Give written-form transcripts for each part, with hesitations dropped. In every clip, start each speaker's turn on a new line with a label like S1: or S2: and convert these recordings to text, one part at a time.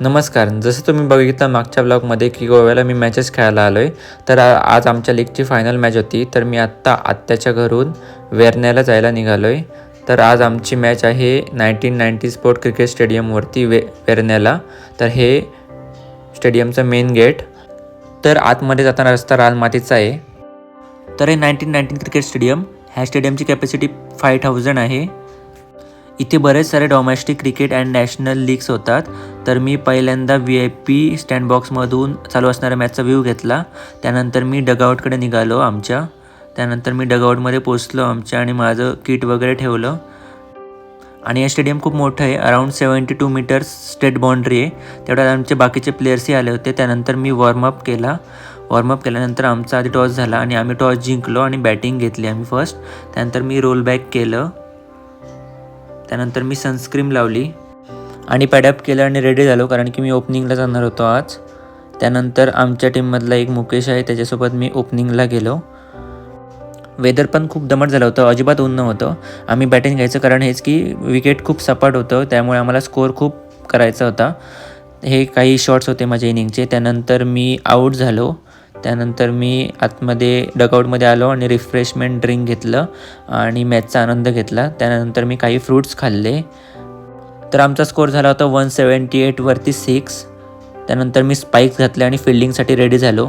S1: नमस्कार. जसं तुम्ही बघितलं मागच्या ब्लॉगमध्ये की गोव्याला मी मॅचेस खेळायला आलो आहे. तर आज आमच्या लीगची फायनल मॅच होती. तर मी आत्ता आत्याच्या घरून वेर्ण्याला जायला निघालो आहे. तर आज आमची मॅच आहे 1990 स्पोर्ट क्रिकेट स्टेडियमवरती वेर्ण्याला. तर हे स्टेडियमचं मेन गेट. तर आतमध्ये जाताना रस्ता लाल मातीचा आहे. तर हे 1990 क्रिकेट स्टेडियम, ह्या स्टेडियमची कॅपॅसिटी 5000 आहे. इथे बरेच सारे domestic cricket and national leagues होतात. तर मी पहिल्यांदा VIP स्टँडबॉक्समधून चालू असणाऱ्या मॅचचा व्ह्यू घेतला. त्यानंतर मी डगआउटकडे निघालो आमच्या. त्यानंतर मी डगआउटमध्ये पोचलो आमच्या आणि माझं किट वगैरे ठेवलं. आणि हे स्टेडियम खूप मोठं आहे. अराऊंड 72 मीटर्स स्टेट बाउंड्री आहे. तेवढ्यात आमचे बाकीचे प्लेयर्सही आले होते. त्यानंतर मी वॉर्मअप केल्यानंतर आमचा आधी टॉस झाला आणि आम्ही टॉस जिंकलो आणि बॅटिंग घेतली आम्ही फर्स्ट. त्यानंतर मी रोल बॅक केलं. त्यानंतर मी सनस्क्रीम लावली आणि पॅडअप केलं आणि रेडी झालो, कारण की मी ओपनिंगला जाणार होतो आज. त्यानंतर आमच्या टीममधला एक मुकेश आहे, त्याच्यासोबत मी ओपनिंगला गेलो. वेदर पण खूप दमट झालं होतं, अजिबात ऊन नव्हतं. आम्ही बॅटिंग घ्यायचं कारण हेच की विकेट खूप सपाट होतं, त्यामुळे आम्हाला स्कोअर खूप करायचा होता. हे काही शॉट्स होते माझ्या इनिंगचे. त्यानंतर मी आऊट झालो. त्यानंतर मी आतमध्ये डगआउटमध्ये आलो आणि रिफ्रेशमेंट ड्रिंक घेतलं आणि मॅचचा आनंद घेतला. त्यानंतर मी काही फ्रूट्स खाल्ले. तर आमचा स्कोअर झाला होता 178 वरती 6. त्यानंतर मी स्पाइक्स घातले आणि फिल्डिंगसाठी रेडी झालो.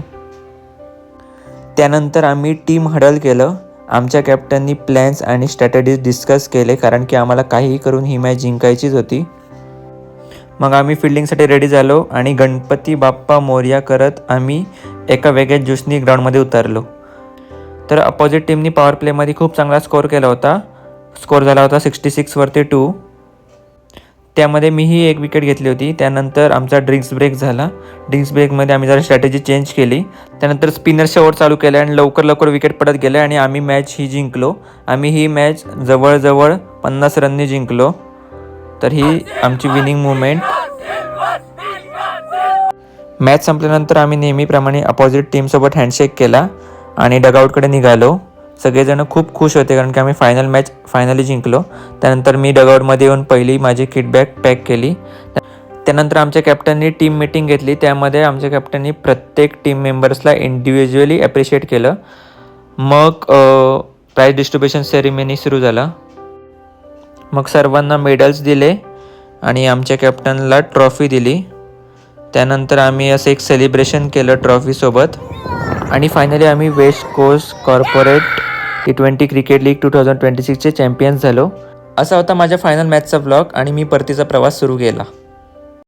S1: त्यानंतर आम्ही टीम हडल केलं. आमच्या कॅप्टननी प्लॅन्स आणि स्ट्रॅटेजीज डिस्कस केले, कारण की आम्हाला काहीही करून ही मॅच जिंकायचीच होती. मग आम्ही फिल्डिंगसाठी रेडी झालो आणि गणपती बाप्पा मोरया करत आम्ही एका वेगळ्याच जोशनी ग्राउंडमध्ये उतरलो. तर अपोजिट टीमनी पॉवर प्लेमध्ये खूप चांगला स्कोअर केला होता. स्कोअर झाला होता 66 वरती 2. त्यामध्ये मीही एक विकेट घेतली होती. त्यानंतर आमचा ड्रिंक्स ब्रेक झाला. ड्रिंक्स ब्रेकमध्ये आम्ही जरा स्ट्रॅटेजी चेंज केली. त्यानंतर स्पिनर्सच्या ओव्हर चालू केल्या आणि लवकर विकेट पडत गेल्या आणि आम्ही मॅच ही जिंकलो. आम्ही ही मॅच जवळजवळ 50 रननी जिंकलो. तर ही आमची विनिंग मुवमेंट. मॅच संपल्यानंतर आम्ही नेहमीप्रमाणे अपोजिट टीमसोबत हँडशेक केला आणि डगआउटकडे निघालो. सगळेजण खूप खुश होते, कारण की आम्ही मॅच फायनली जिंकलो. त्यानंतर मी डगआउटमध्ये येऊन पहिली माझी किट बॅग पॅक केली. त्यानंतर आमच्या कॅप्टननी टीम मीटिंग घेतली. त्यामध्ये आमच्या कॅप्टननी प्रत्येक टीम मेंबर्सला इंडिव्हिज्युअली ॲप्रिशिएट केलं. मग प्राईज डिस्ट्रीब्युशन सेरेमनी सुरू झाला. मग सर्वांना मेडल्स दिले आणि आमच्या कॅप्टनला ट्रॉफी दिली. त्यानंतर आम्ही असं एक सेलिब्रेशन केलं ट्रॉफीसोबत. आणि फायनली आम्ही West Coast corporate T20 cricket league 2026चे चॅम्पियन्स झालो. असा होता माझ्या फायनल मॅचचा व्लॉग आणि मी परतीचा प्रवास सुरू केला.